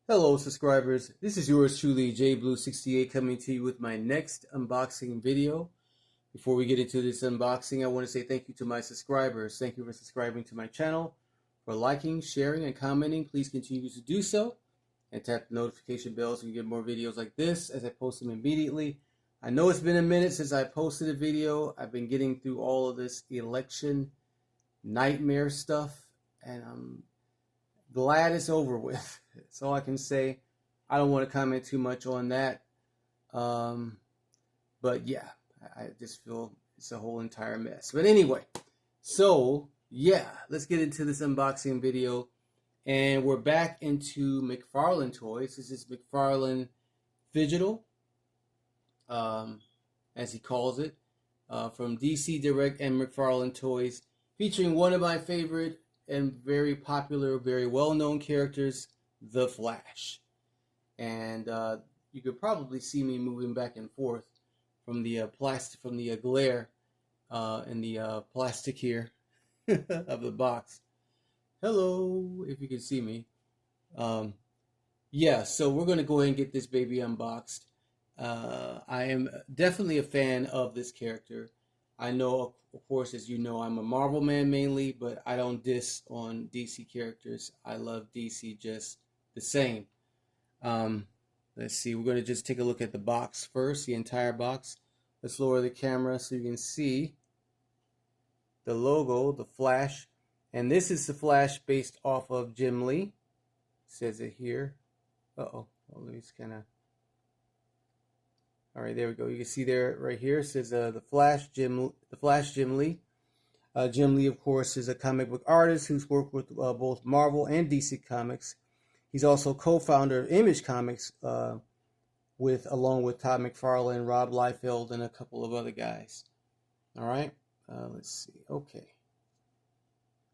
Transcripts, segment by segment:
Hello subscribers, this is yours truly JBlue68 coming to you with my next unboxing video. Before we get into this unboxing, I want to say thank you to my subscribers. Thank you for subscribing to my channel, for liking, sharing, and commenting. Please continue to do so and tap the notification bell so you get more videos like this as I post them immediately. I know it's been a minute since I posted a video. I've been getting through all of this election nightmare stuff and I'm glad it's over with. That's all I can say. I don't want to comment too much on that. But yeah, I just feel it's a whole entire mess. But anyway, so yeah, let's get into this unboxing video. And we're back into McFarlane toys. This is McFarlane Digital, as he calls it, from DC Direct and McFarlane Toys, featuring one of my favorite and very popular, very well-known characters, the Flash. And you could probably see me moving back and forth from the glare in the plastic here of the box. Hello, if you can see me. Yeah, so we're going to go ahead and get this baby unboxed. I am definitely a fan of this character. I know, of course, as you know, I'm a Marvel man mainly, but I don't diss on DC characters. I love DC just the same. Let's see, we're going to just take a look at the box first, the entire box. Let's lower the camera so you can see the logo, the Flash. And this is the Flash based off of Jim Lee. It says it here. Uh-oh. Well, let me just kind of... All right, there we go. You can see there, right here, it says the Flash Jim Lee. Jim Lee, of course, is a comic book artist who's worked with both Marvel and DC Comics. He's also co-founder of Image Comics, along with Todd McFarlane, Rob Liefeld, and a couple of other guys. All right, let's see. Okay,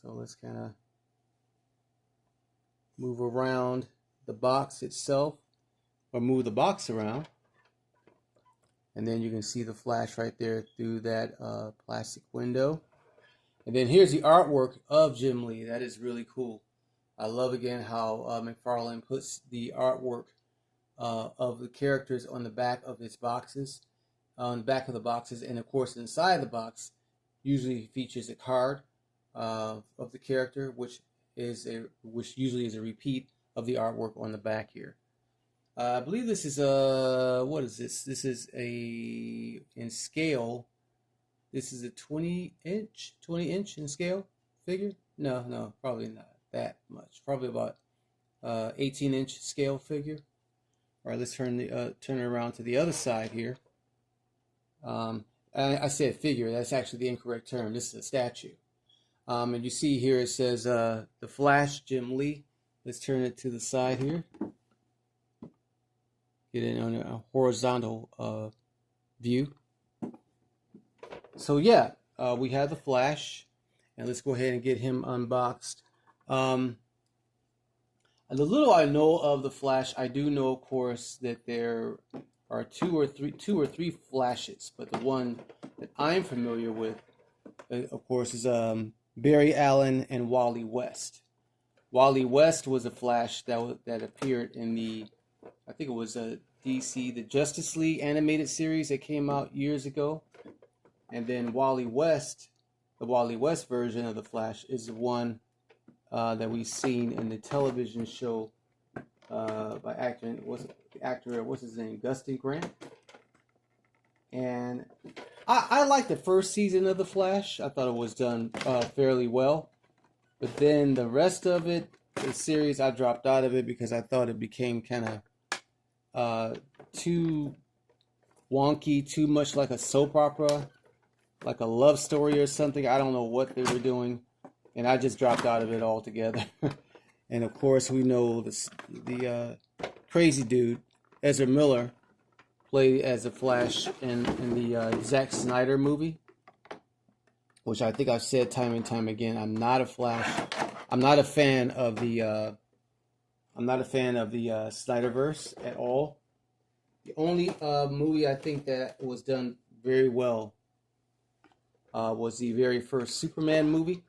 so let's kind of move around the box itself, or move the box around. And then you can see the Flash right there through that plastic window. And then here's the artwork of Jim Lee. That is really cool. I love, again, how McFarlane puts the artwork of the characters on the back of his boxes, on the back of the boxes. And, of course, inside the box usually features a card of the character, which usually is a repeat of the artwork on the back here. I believe this is what is this? This is in scale. This is a 20 inch in scale figure. No, probably not that much. Probably about 18-inch scale figure. All right, let's turn it around to the other side here. I said figure. That's actually the incorrect term. This is a statue. And you see here it says the Flash Jim Lee. Let's turn it to the side here. Get it on a horizontal view. So yeah, we have the Flash, and let's go ahead and get him unboxed. The little I know of the Flash, I do know, of course, that there are two or three Flashes, but the one that I'm familiar with, of course, is Barry Allen and Wally West. Wally West was a Flash that appeared in the, I think it was DC, the Justice League animated series that came out years ago. And then Wally West, the Wally West version of the Flash, is the one that we've seen in the television show by actor, what's his name, Dustin Grant. And I liked the first season of the Flash. I thought it was done fairly well. But then the rest of it, the series, I dropped out of it because I thought it became kind of too wonky, too much like a soap opera, like a love story or something. I don't know what they were doing, and I just dropped out of it altogether. And of course, we know the crazy dude Ezra Miller played as a Flash in the Zack Snyder movie, which I think I've said time and time again. I'm not a Flash. I'm not a fan of the Snyderverse at all. The only movie I think that was done very well was the very first Superman movie,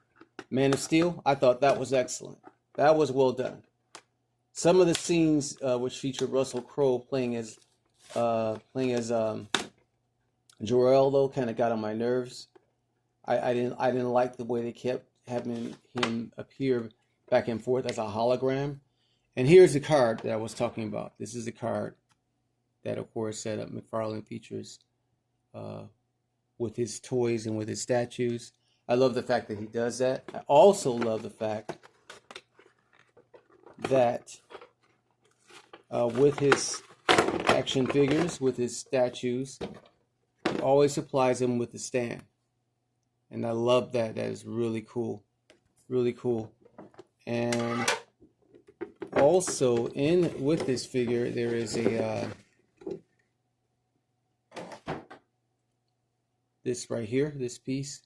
Man of Steel. I thought that was excellent. That was well done. Some of the scenes which feature Russell Crowe playing as Jor-El, though, kind of got on my nerves. I didn't like the way they kept having him appear back and forth as a hologram. And here's the card that I was talking about. This is the card that, of course, that McFarlane features with his toys and with his statues. I love the fact that he does that. I also love the fact that with his action figures, with his statues, he always supplies them with the stand. And I love that. That is really cool. Really cool. And also with this figure, there is a this right here, this piece,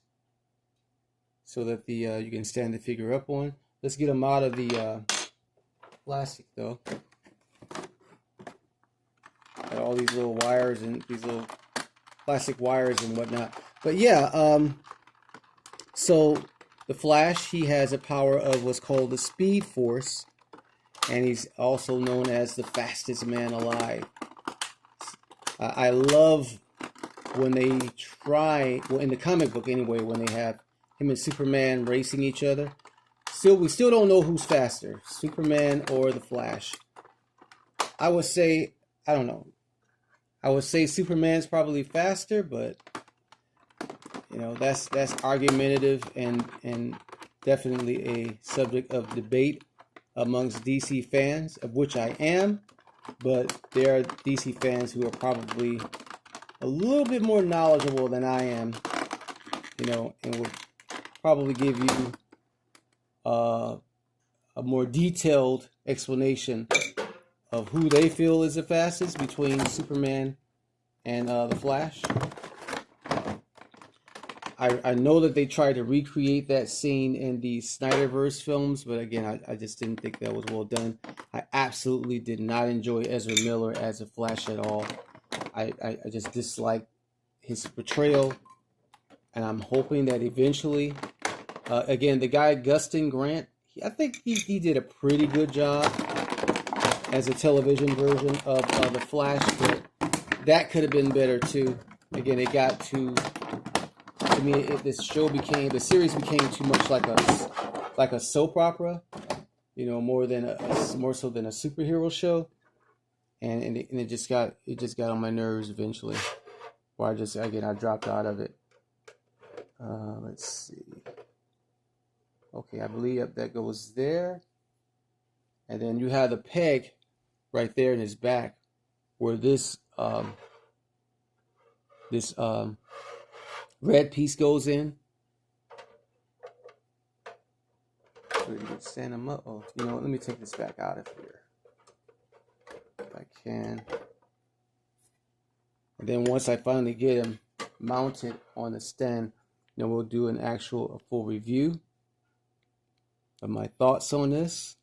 so that the you can stand the figure up on. Let's get him out of the plastic, though. Got all these little wires and these little plastic wires and whatnot. But yeah, so the Flash, he has a power of what's called the Speed Force, and he's also known as the fastest man alive. I love when they try, well, in the comic book anyway, when they have him and Superman racing each other. We still don't know who's faster, Superman or the Flash. I would say, I don't know. I would say Superman's probably faster, but you know, that's argumentative and definitely a subject of debate amongst DC fans, of which I am. But there are DC fans who are probably a little bit more knowledgeable than I am, you know, and will probably give you a more detailed explanation of who they feel is the fastest between Superman and the Flash. I know that they tried to recreate that scene in the Snyderverse films, but again, I just didn't think that was well done. I absolutely did not enjoy Ezra Miller as a Flash at all. I just disliked his portrayal, and I'm hoping that eventually, again, the guy Gustin Grant, I think he did a pretty good job as a television version of the Flash, but that could have been better too. Again, it got to me, the series became too much like a soap opera, you know, more so than a superhero show, and it just got on my nerves eventually. Or I dropped out of it. Let's see. Okay, I believe that goes there, and then you have the peg right there in his back, where this red piece goes in. So you can stand them up. Oh, you know what? Let me take this back out of here if I can. And then once I finally get him mounted on the stand, then we'll do a full review of my thoughts on this.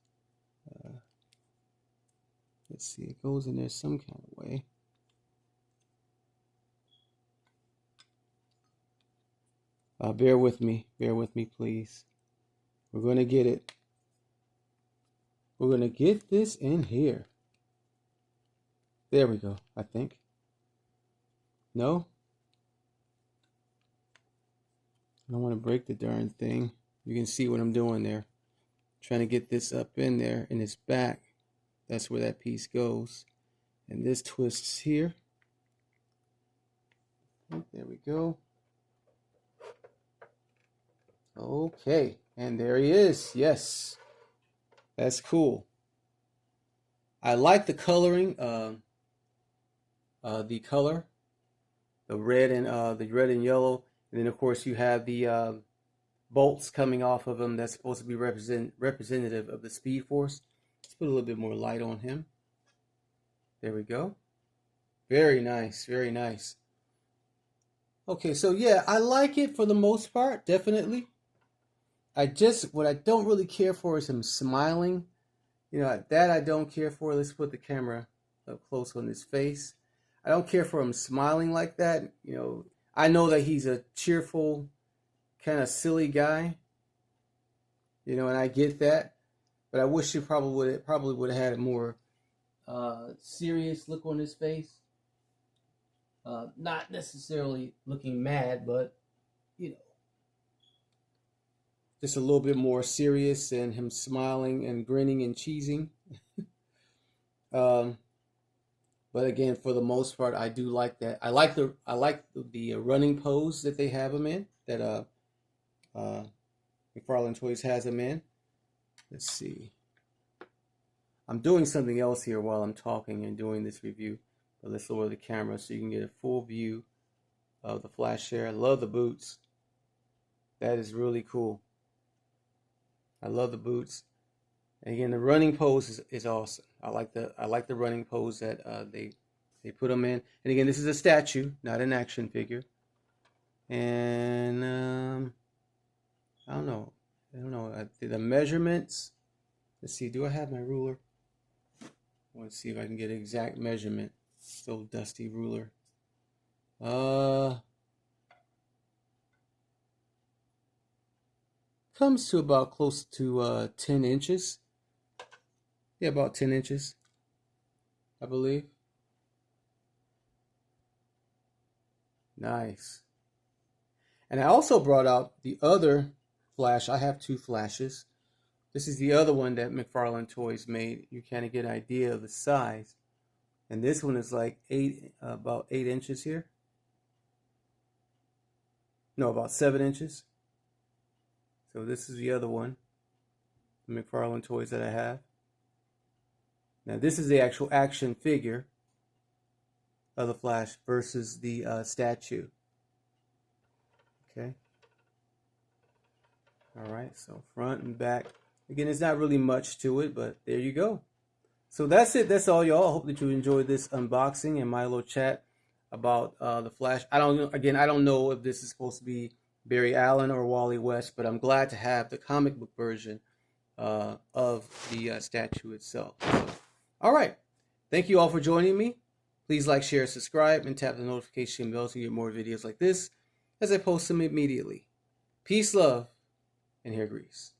Let's see, it goes in there some kind of way. Bear with me, please. We're going to get it. We're going to get this in here. There we go, I think. No? I don't want to break the darn thing. You can see what I'm doing there. Trying to get this up in there in its back. That's where that piece goes. And this twists here. There we go. Okay, and there he is. Yes, that's cool. I like the coloring. The color, the red and yellow, and then of course you have the bolts coming off of him. That's supposed to be representative of the Speed Force. Let's put a little bit more light on him. There we go. Very nice, very nice. Okay, so yeah, I like it for the most part, definitely. What I don't really care for is him smiling. You know, that I don't care for. Let's put the camera up close on his face. I don't care for him smiling like that. You know, I know that he's a cheerful, kind of silly guy. You know, and I get that. but I wish he probably would have had a more serious look on his face. Not necessarily looking mad, but you know, just a little bit more serious, and him smiling and grinning and cheesing. um, but again, for the most part, I do like that. I like the running pose that they have him in. That McFarlane Toys has him in. Let's see. I'm doing something else here while I'm talking and doing this review. But let's lower the camera so you can get a full view of the flash share. I love the boots. That is really cool. I love the boots. And again, the running pose is awesome. I like the running pose that they put them in. And again, this is a statue, not an action figure. And I don't know. The measurements. Let's see. Do I have my ruler? I want to see if I can get an exact measurement. Still dusty ruler. Comes to about close to 10 inches. Yeah, about 10 inches, I believe. Nice. And I also brought out the other flash. I have two flashes. This is the other one that McFarlane Toys made. You kind of get an idea of the size. And this one is like about 8 inches here. No, about 7 inches. So this is the other one, the McFarlane Toys that I have. Now this is the actual action figure of the Flash versus the statue. Okay. All right, so front and back. Again, there's not really much to it, but there you go. So that's it. That's all, y'all. I hope that you enjoyed this unboxing and my little chat about the Flash. I don't know if this is supposed to be Barry Allen or Wally West, but I'm glad to have the comic book version of the statue itself. So, all right. Thank you all for joining me. Please like, share, subscribe, and tap the notification bell to get more videos like this as I post them immediately. Peace, love, and hair grease.